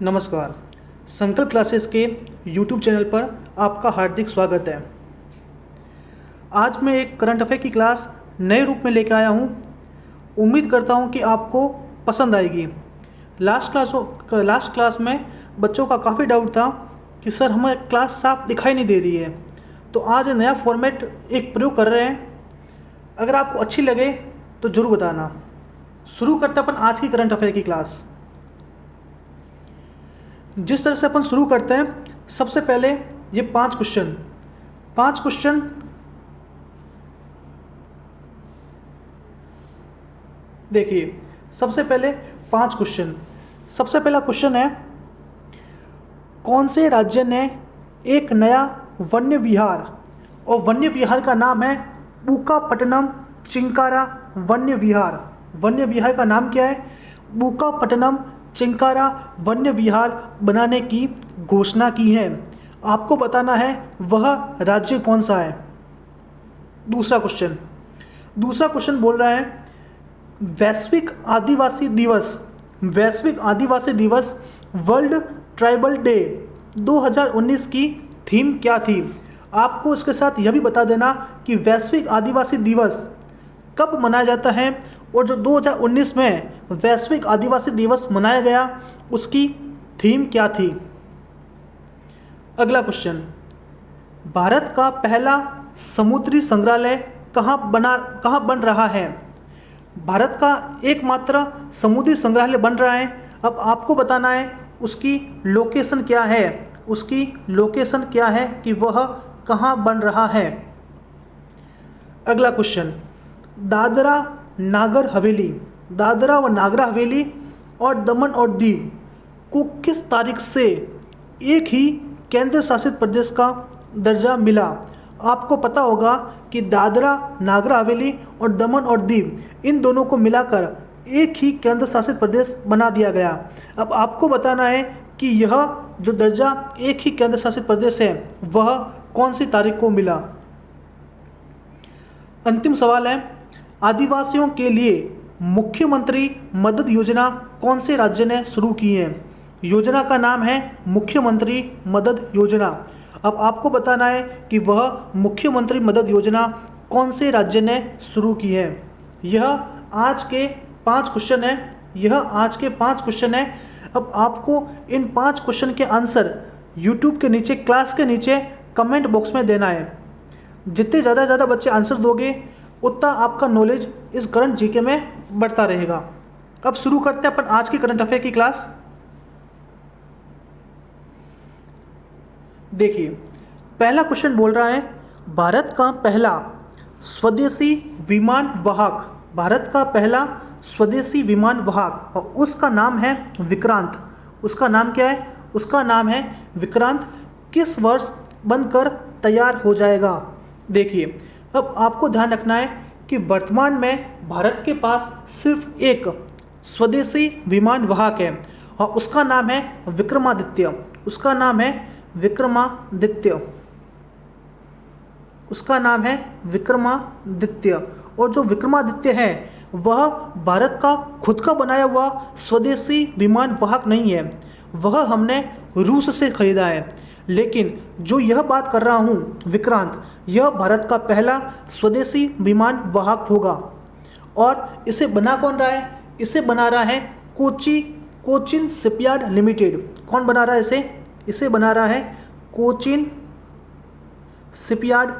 नमस्कार। संकल्प क्लासेस के यूट्यूब चैनल पर आपका हार्दिक स्वागत है। आज मैं एक करंट अफेयर की क्लास नए रूप में लेकर आया हूँ। उम्मीद करता हूँ कि आपको पसंद आएगी। लास्ट क्लास में बच्चों का काफ़ी डाउट था कि सर हमें क्लास साफ दिखाई नहीं दे रही है, तो आज नया फॉर्मेट एक प्रयोग कर रहे हैं। अगर आपको अच्छी लगे तो ज़रूर बताना। शुरू करते अपन आज की करंट अफेयर की क्लास। जिस तरह से अपन शुरू करते हैं, सबसे पहले ये पांच क्वेश्चन देखिए। सबसे पहला क्वेश्चन है, कौन से राज्य ने एक नया वन्य विहार, और वन्य विहार का नाम है बुकापट्टनम चिंकारा वन्य विहार। वन्य विहार का नाम क्या है? बुकापट्टनम चिंकारा वन्य विहार बनाने की घोषणा की है। आपको बताना है वह राज्य कौन सा है। दूसरा क्वेश्चन बोल रहा है, वैश्विक आदिवासी दिवस वर्ल्ड ट्राइबल डे 2019 की थीम क्या थी? आपको इसके साथ यह भी बता देना कि वैश्विक आदिवासी दिवस कब मनाया जाता है, और जो 2019 में वैश्विक आदिवासी दिवस मनाया गया उसकी थीम क्या थी। अगला क्वेश्चन, भारत का पहला समुद्री संग्रहालय कहाँ बन रहा है? भारत का एकमात्र समुद्री संग्रहालय बन रहा है। अब आपको बताना है उसकी लोकेशन क्या है कि वह कहाँ बन रहा है। अगला क्वेश्चन, दादरा व नागर हवेली और दमन और दीव को किस तारीख से एक ही केंद्र शासित प्रदेश का दर्जा मिला? आपको पता होगा कि दादरा नागर हवेली और दमन और दीव, इन दोनों को मिलाकर एक ही केंद्र शासित प्रदेश बना दिया गया। अब आपको बताना है कि यह जो दर्जा एक ही केंद्र शासित प्रदेश है वह कौन सी तारीख को मिला। अंतिम सवाल है, आदिवासियों के लिए मुख्यमंत्री मदद योजना कौन से राज्य ने शुरू की है? योजना का नाम है मुख्यमंत्री मदद योजना। अब आपको बताना है कि वह मुख्यमंत्री मदद योजना कौन से राज्य ने शुरू की है। यह आज के 5 क्वेश्चन है। अब आपको इन 5 क्वेश्चन के आंसर यूट्यूब के नीचे, क्लास के नीचे कमेंट बॉक्स में देना है। जितने ज़्यादा बच्चे आंसर दोगे उतना आपका नॉलेज इस करंट जीके में बढ़ता रहेगा। अब शुरू करते हैं अपन आज की करंट अफेयर की क्लास। देखिए, पहला क्वेश्चन बोल रहा है, भारत का पहला स्वदेशी विमान वाहक, और उसका नाम है विक्रांत। उसका नाम क्या है? उसका नाम है विक्रांत। किस वर्ष बनकर तैयार हो जाएगा? देखिए, अब आपको ध्यान रखना है कि वर्तमान में भारत के पास सिर्फ एक स्वदेशी विमान वाहक है, और उसका नाम है विक्रमादित्य। और जो विक्रमादित्य है वह भारत का खुद का बनाया हुआ स्वदेशी विमान वाहक नहीं है, वह हमने रूस से खरीदा है। लेकिन जो यह बात कर रहा हूँ विक्रांत, यह भारत का पहला स्वदेशी विमान वाहक होगा। और इसे बना कौन रहा है? इसे बना रहा है कोचिन शिपयार्ड लिमिटेड। कौन बना रहा है इसे? इसे बना रहा है कोचिन शिपयार्ड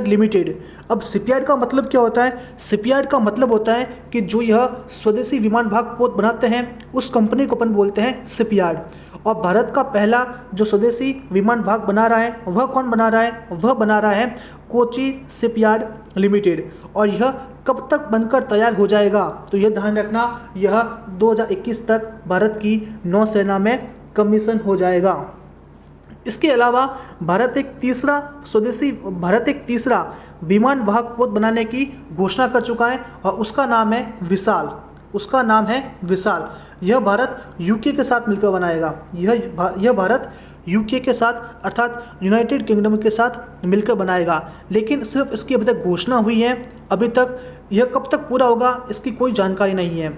लिमिटेड। अब शिपयार्ड का मतलब क्या होता है? शिपयार्ड का मतलब होता है कि जो यह स्वदेशी विमान वाहक पोत बनाते हैं उस कंपनी को अपन बोलते हैं शिपयार्ड। और भारत का पहला जो स्वदेशी विमान वाहक बना रहा है वह कौन बना रहा है? वह बना रहा है कोची शिपयार्ड लिमिटेड। और यह कब तक बनकर तैयार हो जाएगा? तो यह ध्यान रखना, यह 2021 तक भारत की नौसेना में कमीशन हो जाएगा। इसके अलावा भारत एक तीसरा विमान वाहक पोत बनाने की घोषणा कर चुका है, और उसका नाम है विशाल। उसका नाम है विशाल। यह भारत यूके के साथ मिलकर बनाएगा। यह भारत यूके के साथ अर्थात यूनाइटेड किंगडम के साथ मिलकर बनाएगा, लेकिन सिर्फ इसकी अभी तक घोषणा हुई है। अभी तक यह कब तक पूरा होगा इसकी कोई जानकारी नहीं है।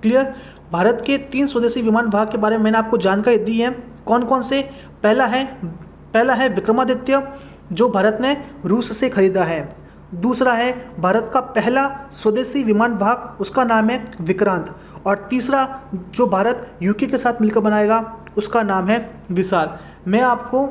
क्लियर। भारत के 3 स्वदेशी विमान विभाग के बारे में मैंने आपको जानकारी दी है। कौन कौन से? पहला है विक्रमादित्य, जो भारत ने रूस से खरीदा है। दूसरा है भारत का पहला स्वदेशी विमान विभाग, उसका नाम है विक्रांत। और तीसरा जो भारत यूके के साथ मिलकर बनाएगा उसका नाम है विशाल। मैं आपको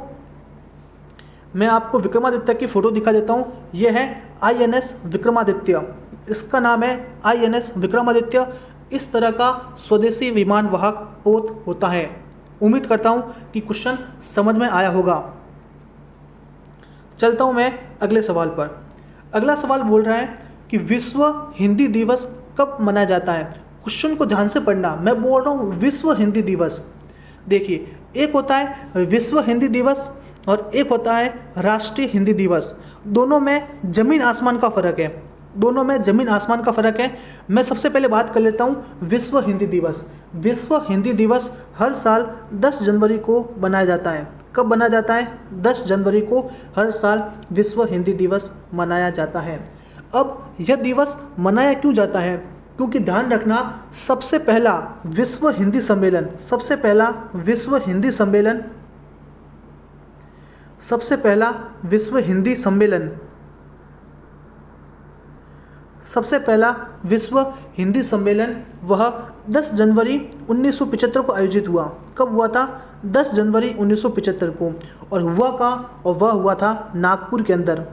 विक्रमादित्य की फ़ोटो दिखा देता हूँ। यह है INS विक्रमादित्य, इसका नाम है INS विक्रमादित्य। इस तरह का स्वदेशी विमान वाहक पोत होता है। उम्मीद करता हूँ कि क्वेश्चन समझ में आया होगा। चलता हूँ मैं अगले सवाल पर। अगला सवाल बोल रहा है कि विश्व हिंदी दिवस कब मनाया जाता है। क्वेश्चन को ध्यान से पढ़ना, मैं बोल रहा हूँ विश्व हिंदी दिवस। देखिए, एक होता है विश्व हिंदी दिवस और एक होता है राष्ट्रीय हिंदी दिवस। दोनों में ज़मीन आसमान का फ़र्क है। मैं सबसे पहले बात कर लेता हूँ विश्व हिंदी दिवस। विश्व हिंदी दिवस हर साल 10 जनवरी को मनाया जाता है। कब मनाया जाता है? 10 जनवरी को हर साल विश्व हिंदी दिवस मनाया जाता है। अब यह दिवस मनाया क्यों जाता है? क्योंकि ध्यान रखना, सबसे पहला विश्व हिंदी सम्मेलन वह 10 जनवरी 1975 को आयोजित हुआ। कब हुआ था? 10 जनवरी 1975 को। और वह हुआ था नागपुर के अंदर।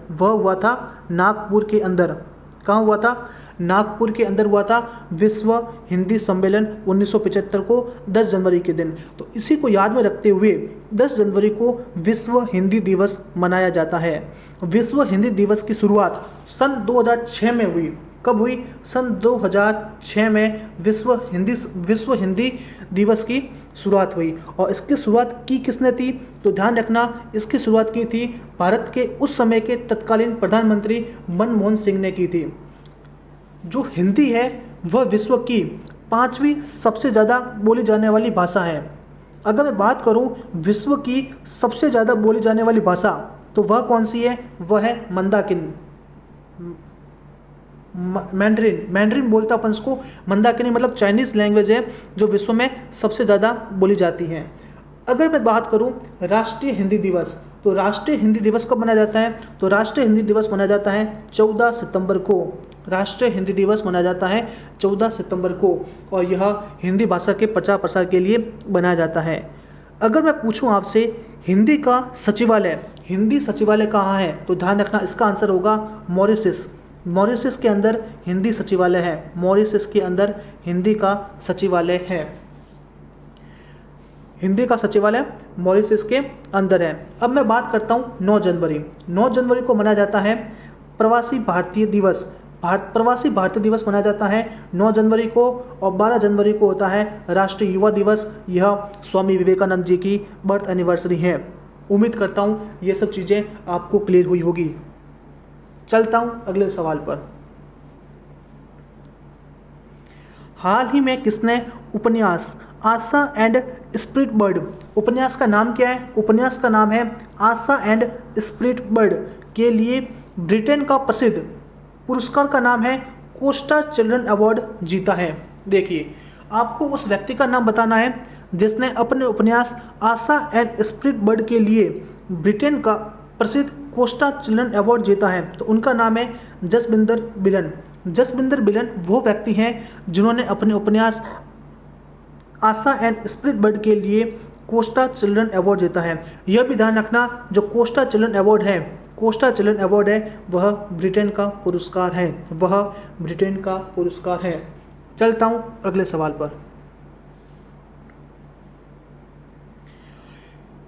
कहाँ हुआ था? नागपुर के अंदर हुआ था विश्व हिंदी सम्मेलन 1975 को 10 जनवरी के दिन। तो इसी को याद में रखते हुए 10 जनवरी को विश्व हिंदी दिवस मनाया जाता है। विश्व हिंदी दिवस की शुरुआत सन 2006 में हुई। कब हुई? सन 2006 में विश्व हिंदी दिवस की शुरुआत हुई। और इसकी शुरुआत की किसने थी? तो ध्यान रखना, इसकी शुरुआत की थी भारत के उस समय के तत्कालीन प्रधानमंत्री मनमोहन सिंह ने की थी। जो हिंदी है वह विश्व की 5वीं सबसे ज़्यादा बोली जाने वाली भाषा है। अगर मैं बात करूं विश्व की सबसे ज़्यादा बोली जाने वाली भाषा, तो वह कौन सी है? वह है मंदाकिनी। मैंड्रिन बोलते अपन इसको। मंदाकिनी मतलब चाइनीज़ लैंग्वेज है जो विश्व में सबसे ज़्यादा बोली जाती है। अगर मैं बात करूं राष्ट्रीय हिंदी दिवस, तो राष्ट्रीय हिंदी दिवस कब मनाया जाता है? तो राष्ट्रीय हिंदी दिवस मनाया जाता है 14 सितंबर को। राष्ट्रीय हिंदी दिवस मनाया जाता है 14 सितंबर को, और यह हिंदी भाषा के प्रचार प्रसार के लिए बनाया जाता है। अगर मैं पूछूं आपसे हिंदी सचिवालय कहाँ है, तो ध्यान रखना इसका आंसर होगा मॉरिशस के अंदर हिंदी सचिवालय है। मॉरिशस के अंदर हिंदी का सचिवालय है। हिंदी का सचिवालय मॉरिशस के अंदर है। अब मैं बात करता हूँ 9 जनवरी। 9 जनवरी को मनाया जाता है प्रवासी भारतीय दिवस। प्रवासी भारतीय दिवस मनाया जाता है 9 जनवरी को। और 12 जनवरी को होता है राष्ट्रीय युवा दिवस। यह स्वामी विवेकानंद जी की बर्थ एनिवर्सरी है। उम्मीद करता हूँ ये सब चीज़ें आपको क्लियर हुई होगी। चलता हूँ अगले सवाल पर। हाल ही में किसने उपन्यास आशा एंड स्प्रिट बर्ड, उपन्यास का नाम क्या है? उपन्यास का नाम है आशा एंड स्प्रिट बर्ड के लिए ब्रिटेन का प्रसिद्ध पुरस्कार का नाम है कोस्टा चिल्ड्रन अवार्ड जीता है। देखिए, आपको उस व्यक्ति का नाम बताना है जिसने अपने उपन्यास आशा एंड स्प्रिट बर्ड के लिए ब्रिटेन का प्रसिद्ध कोस्टा चिल्ड्रन अवार्ड जीता है। तो उनका नाम है जसबिंदर बिलन। वो व्यक्ति हैं जिन्होंने अपने उपन्यास आशा एंड स्प्रिट बर्ड के लिए कोस्टा चिल्ड्रन अवार्ड जीता है। यह भी ध्यान रखना, जो कोस्टा चिल्ड्रन अवार्ड है वह ब्रिटेन का पुरस्कार है। चलता हूँ अगले सवाल पर।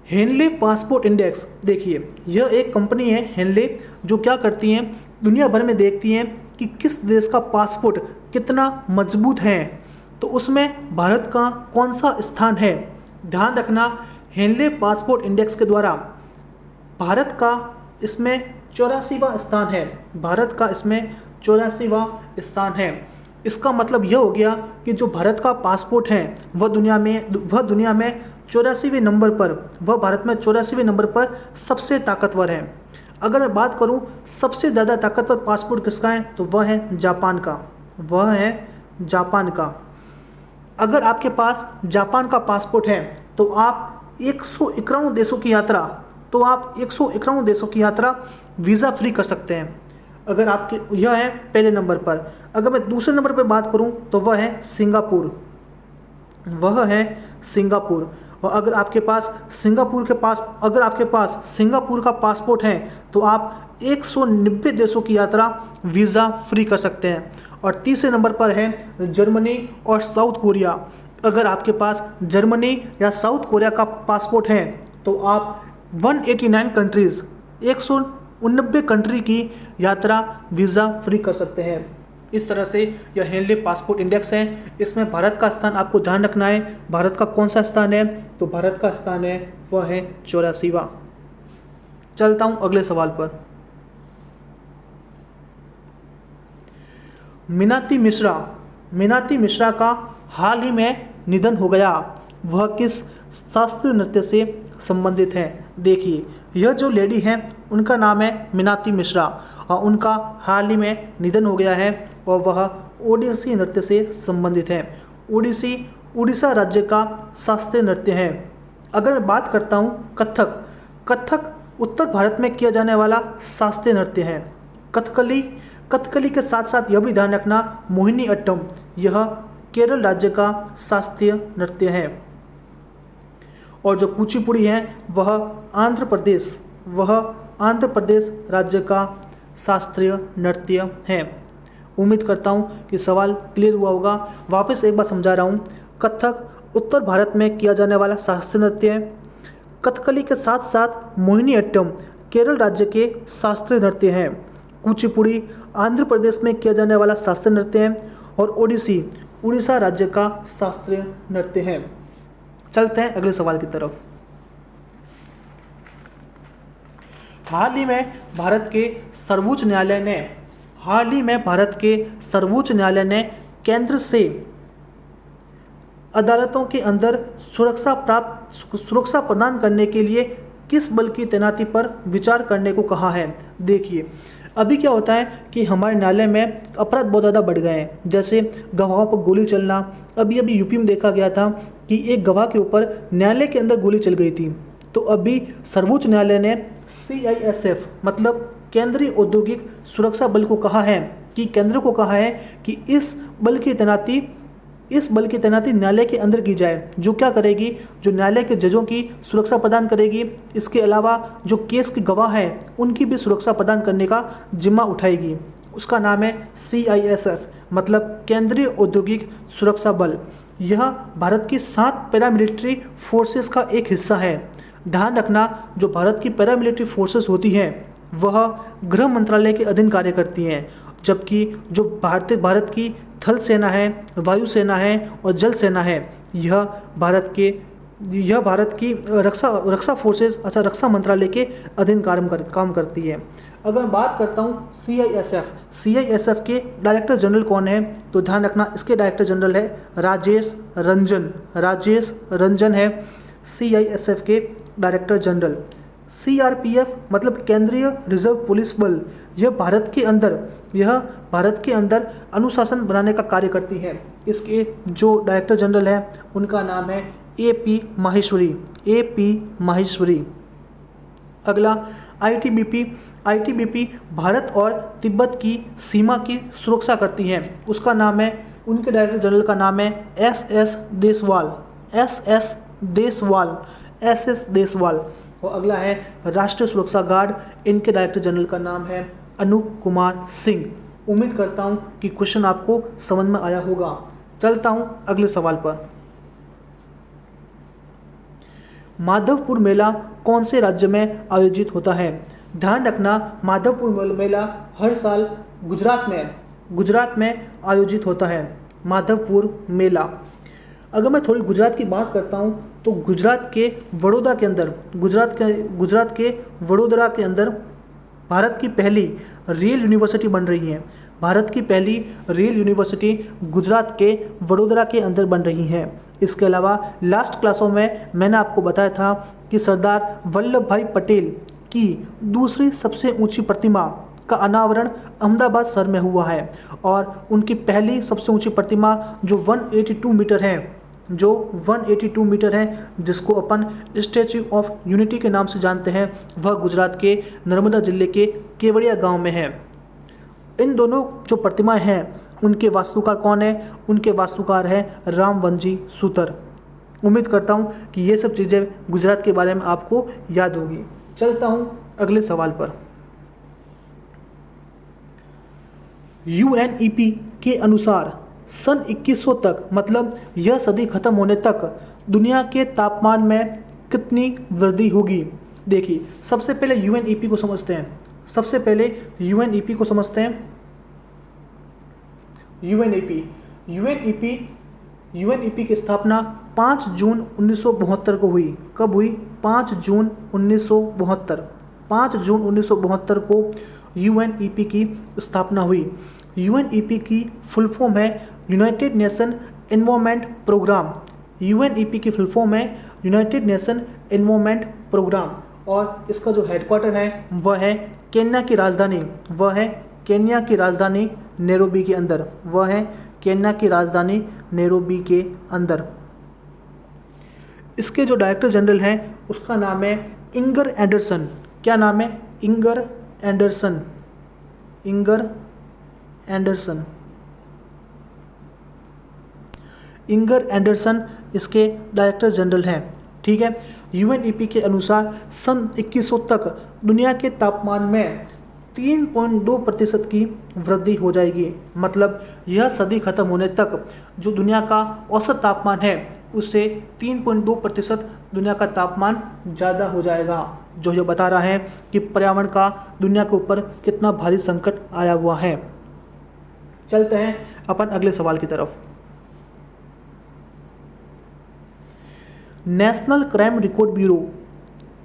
हेनले पासपोर्ट इंडेक्स, देखिए यह एक कंपनी है हेनले, जो क्या करती हैं, दुनिया भर में देखती हैं कि किस देश का पासपोर्ट कितना मजबूत है, तो उसमें भारत का कौन सा स्थान है। ध्यान रखना, हेनले पासपोर्ट इंडेक्स के द्वारा भारत का इसमें 84वां स्थान है। इसका मतलब यह हो गया कि जो भारत का पासपोर्ट है वह दुनिया में 84वें नंबर पर, वह भारत में 84वें नंबर पर सबसे ताकतवर है। अगर मैं बात करूं सबसे ज़्यादा ताकतवर पासपोर्ट किसका है तो वह है जापान का, वह है जापान का। अगर आपके पास जापान का पासपोर्ट है तो आप 151 देशों की यात्रा, तो आप 151 देशों की यात्रा वीज़ा फ्री कर सकते हैं। अगर आपके, यह है पहले नंबर पर। अगर मैं दूसरे नंबर पर बात करूं तो वह है सिंगापुर, वह है सिंगापुर। और अगर आपके पास सिंगापुर का पासपोर्ट है तो आप 190 देशों की यात्रा वीज़ा फ्री कर सकते हैं। और तीसरे नंबर पर है जर्मनी और साउथ कोरिया। अगर आपके पास जर्मनी या साउथ कोरिया का पासपोर्ट है तो आप 189 कंट्रीज़, 189 कंट्री की यात्रा वीज़ा फ्री कर सकते हैं। इस तरह से यह हेनले पासपोर्ट इंडेक्स है। इसमें भारत का स्थान आपको ध्यान रखना है। भारत का कौन सा स्थान है तो भारत का स्थान है वह है 84वां। चलता हूँ अगले सवाल पर। मीनाती मिश्रा का हाल ही में निधन हो गया। वह किस शास्त्रीय नृत्य से संबंधित है? देखिए, यह जो लेडी है उनका नाम है मीनाती मिश्रा और उनका हाल ही में निधन हो गया है और वह ओडिसी नृत्य से संबंधित है। ओडिसी उड़ीसा राज्य का शास्त्रीय नृत्य है। अगर मैं बात करता हूँ कथक उत्तर भारत में किया जाने वाला शास्त्रीय नृत्य है। कथकली के साथ साथ यह भी ध्यान रखना मोहिनी अट्टम, यह केरल राज्य का शास्त्रीय नृत्य है। और जो कुचिपुड़ी है वह आंध्र प्रदेश राज्य का शास्त्रीय नृत्य है। उम्मीद करता हूँ कि सवाल क्लियर हुआ होगा। वापस एक बार समझा रहा हूँ। कथक उत्तर भारत में किया जाने वाला शास्त्रीय नृत्य है। कथकली के साथ साथ मोहिनी अट्टम केरल राज्य के शास्त्रीय नृत्य हैं। कुचिपुड़ी आंध्र प्रदेश में किया जाने वाला शास्त्रीय नृत्य है और ओडिसी उड़ीसा राज्य का शास्त्रीय नृत्य है। चलते हैं अगले सवाल की तरफ। हाल ही में भारत के सर्वोच्च न्यायालय ने केंद्र से अदालतों के अंदर सुरक्षा प्रदान करने के लिए किस बल की तैनाती पर विचार करने को कहा है? देखिए, अभी क्या होता है कि हमारे न्यायालय में अपराध बहुत ज़्यादा बढ़ गए हैं, जैसे गवाहों पर गोली चलना। अभी यूपी में देखा गया था कि एक गवाह के ऊपर न्यायालय के अंदर गोली चल गई थी। तो अभी सर्वोच्च न्यायालय ने CISF मतलब केंद्रीय औद्योगिक सुरक्षा बल को कहा है कि इस बल की तैनाती न्यायालय के अंदर की जाए, जो क्या करेगी, जो न्यायालय के जजों की सुरक्षा प्रदान करेगी। इसके अलावा जो केस के गवाह हैं उनकी भी सुरक्षा प्रदान करने का जिम्मा उठाएगी। उसका नाम है CISF मतलब केंद्रीय औद्योगिक सुरक्षा बल। यह भारत की 7 पैरामिलिट्री फोर्सेस का एक हिस्सा है। ध्यान रखना, जो भारत की पैरामिलिट्री फोर्सेस होती हैं वह गृह मंत्रालय के अधीन कार्य करती हैं, जबकि जो भारत की थल सेना है, वायु सेना है और जल सेना है, यह भारत की रक्षा फोर्सेस रक्षा मंत्रालय के अधीन काम करती है। अगर मैं बात करता हूँ CISF के डायरेक्टर जनरल कौन है तो ध्यान रखना, इसके डायरेक्टर जनरल है राजेश रंजन है CISF के डायरेक्टर जनरल। CRPF मतलब केंद्रीय रिजर्व पुलिस बल, यह भारत के अंदर अनुशासन बनाने का कार्य करती है। इसके जो डायरेक्टर जनरल है उनका नाम है AP माहेश्वरी। अगला ITBP भारत और तिब्बत की सीमा की सुरक्षा करती है। उसका नाम है, उनके डायरेक्टर जनरल का नाम है SS देसवाल। और अगला है राष्ट्रीय सुरक्षा गार्ड, इनके डायरेक्टर जनरल का नाम है अनूप कुमार सिंह। उम्मीद करता हूं कि क्वेश्चन आपको समझ में आया होगा। चलता हूं अगले सवाल पर। माधवपुर मेला कौन से राज्य में आयोजित होता है? ध्यान रखना, माधवपुर मेला हर साल गुजरात में आयोजित होता है। माधवपुर मेला। अगर मैं थोड़ी गुजरात की बात करता हूँ तो गुजरात के वडोदरा के अंदर भारत की पहली रियल यूनिवर्सिटी बन रही है। भारत की पहली रेल यूनिवर्सिटी गुजरात के वडोदरा के अंदर बन रही है। इसके अलावा लास्ट क्लासों में मैंने आपको बताया था कि सरदार वल्लभ भाई पटेल की दूसरी सबसे ऊंची प्रतिमा का अनावरण अहमदाबाद शहर में हुआ है और उनकी पहली सबसे ऊंची प्रतिमा जो 182 मीटर है, जिसको अपन स्टैच्यू ऑफ यूनिटी के नाम से जानते हैं, वह गुजरात के नर्मदा जिले के केवड़िया गांव में है। इन दोनों जो प्रतिमाएं हैं उनके वास्तुकार कौन है? उनके वास्तुकार हैं रामवंजी सूतर। उम्मीद करता हूं कि ये सब चीज़ें गुजरात के बारे में आपको याद होगी। चलता हूं अगले सवाल पर। UNEP के अनुसार सन 2100 तक, मतलब यह सदी खत्म होने तक, दुनिया के तापमान में कितनी वृद्धि होगी? देखिए, सबसे पहले UNEP को समझते हैं। UNEP की स्थापना 5 जून 1972 को हुई। कब हुई? 5 जून 1972। 5 जून 1972 को UNEP की स्थापना हुई। UNEP की फुल फॉर्म है United Nation Environment Programme. UNEP की फुल फॉर्म है यूनाइटेड नेशन एनवायरनमेंट प्रोग्राम और इसका जो हेडक्वार्टर है वह है केन्या की राजधानी नैरोबी के अंदर। इसके जो डायरेक्टर जनरल हैं उसका नाम है इंगर एंडरसन। क्या नाम है? इंगर एंडरसन इसके डायरेक्टर जनरल हैं। ठीक है। UNEP के अनुसार सन 2100 तक दुनिया के तापमान में 3.2% की वृद्धि हो जाएगी। मतलब यह सदी खत्म होने तक जो दुनिया का औसत तापमान है उससे 3.2% दुनिया का तापमान ज़्यादा हो जाएगा, जो यह बता रहा है कि पर्यावरण का दुनिया के ऊपर कितना भारी संकट आया हुआ है। चलते हैं अपन अगले सवाल की तरफ। नेशनल क्राइम रिकॉर्ड ब्यूरो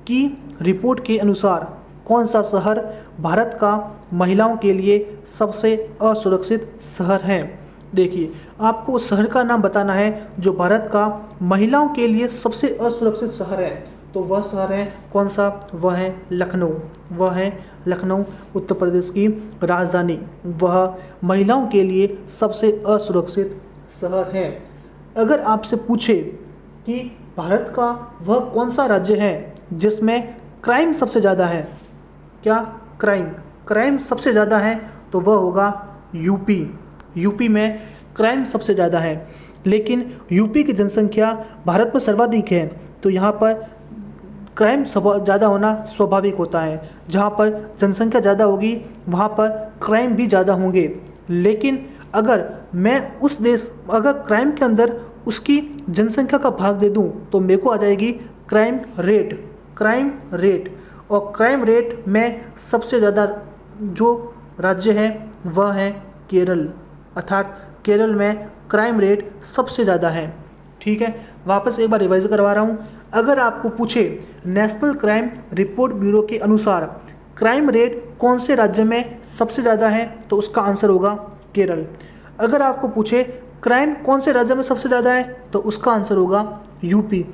की रिपोर्ट के अनुसार कौन सा शहर भारत का महिलाओं के लिए सबसे असुरक्षित शहर है? देखिए, आपको उस शहर का नाम बताना है जो भारत का महिलाओं के लिए सबसे असुरक्षित शहर है। तो वह शहर है कौन सा? वह है लखनऊ। उत्तर प्रदेश की राजधानी, वह महिलाओं के लिए सबसे असुरक्षित शहर है। अगर आपसे पूछे कि भारत का वह कौन सा राज्य है जिसमें क्राइम सबसे ज़्यादा है, क्या क्राइम सबसे ज़्यादा है, तो वह होगा यूपी में क्राइम सबसे ज़्यादा है। लेकिन यूपी की जनसंख्या भारत में सर्वाधिक है, तो यहाँ पर क्राइम ज़्यादा होना स्वाभाविक होता है। जहाँ पर जनसंख्या ज़्यादा होगी वहाँ पर क्राइम भी ज़्यादा होंगे। लेकिन अगर मैं अगर क्राइम के अंदर उसकी जनसंख्या का भाग दे दूँ तो मेरे को आ जाएगी क्राइम रेट। और क्राइम रेट में सबसे ज़्यादा जो राज्य है वह है केरल, अर्थात केरल में क्राइम रेट सबसे ज़्यादा है। ठीक है, वापस एक बार रिवाइज करवा रहा हूँ। अगर आपको पूछे नेशनल क्राइम रिपोर्ट ब्यूरो के अनुसार क्राइम रेट कौन से राज्य में सबसे ज़्यादा है, तो उसका आंसर होगा केरल। अगर आपको पूछे क्राइम कौन से राज्य में सबसे ज़्यादा है, तो उसका आंसर होगा यूपी।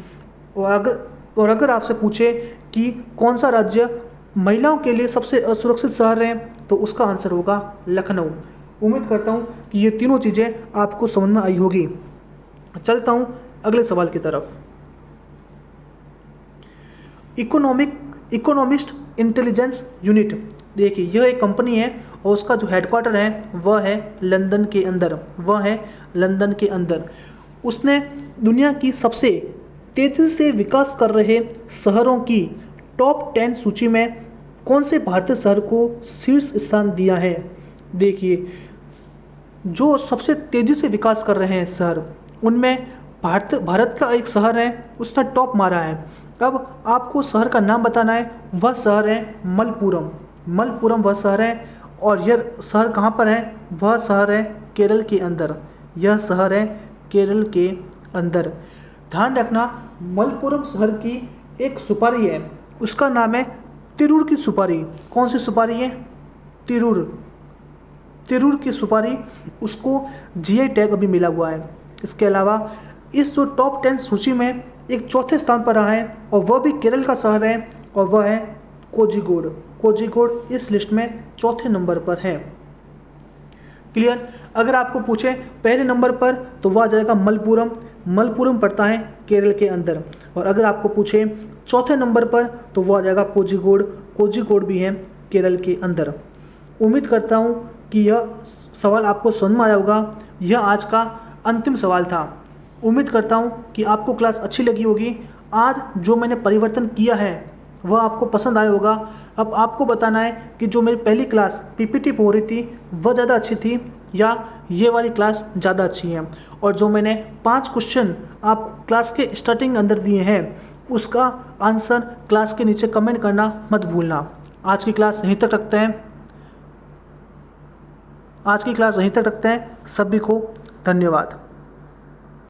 और अगर आपसे पूछे कि कौन सा राज्य महिलाओं के लिए सबसे असुरक्षित शहर है, तो उसका आंसर होगा लखनऊ। उम्मीद करता हूँ कि ये तीनों चीज़ें आपको समझ में आई होगी। चलता हूँ अगले सवाल की तरफ। इकोनॉमिस्ट इंटेलिजेंस यूनिट, देखिए यह एक कंपनी है और उसका जो हेडक्वार्टर है वह है लंदन के अंदर। उसने दुनिया की सबसे तेज़ी से विकास कर रहे शहरों की टॉप 10 सूची में कौन से भारतीय शहर को शीर्ष स्थान दिया है? देखिए, जो सबसे तेज़ी से विकास कर रहे हैं शहर, उनमें भारत का एक शहर है, उसने टॉप मारा है। अब आपको शहर का नाम बताना है। वह शहर है मलप्पुरम वह शहर है। और यह शहर कहाँ पर है? वह शहर है केरल के अंदर। यह शहर है केरल के अंदर। ध्यान रखना, मलप्पुरम शहर की एक सुपारी है, उसका नाम है तिरूर की सुपारी। कौन सी सुपारी है? तिरूर की सुपारी, उसको जीआई टैग अभी मिला हुआ है। इसके अलावा इस जो टॉप 10 सूची में एक चौथे स्थान पर रहा है और वह भी केरल का शहर है और वह है कोझिकोड। कोझिकोड इस लिस्ट में चौथे नंबर पर है। क्लियर। अगर आपको पूछे पहले नंबर पर तो वह आ जाएगा मलप्पुरम। मलप्पुरम पड़ता है केरल के अंदर। और अगर आपको पूछे चौथे नंबर पर तो वह आ जाएगा कोझिकोड। कोझिकोड भी है केरल के अंदर। उम्मीद करता हूँ कि यह सवाल आपको समझ में आया होगा। यह आज का अंतिम सवाल था। उम्मीद करता हूँ कि आपको क्लास अच्छी लगी होगी। आज जो मैंने परिवर्तन किया है वह आपको पसंद आया होगा। अब आपको बताना है कि जो मेरी पहली क्लास पीपीटी हो रही थी वह ज़्यादा अच्छी थी या ये वाली क्लास ज़्यादा अच्छी है। और जो मैंने 5 क्वेश्चन आपको क्लास के स्टार्टिंग अंदर दिए हैं उसका आंसर क्लास के नीचे कमेंट करना मत भूलना। आज की क्लास यहीं तक रखते हैं। सभी को धन्यवाद।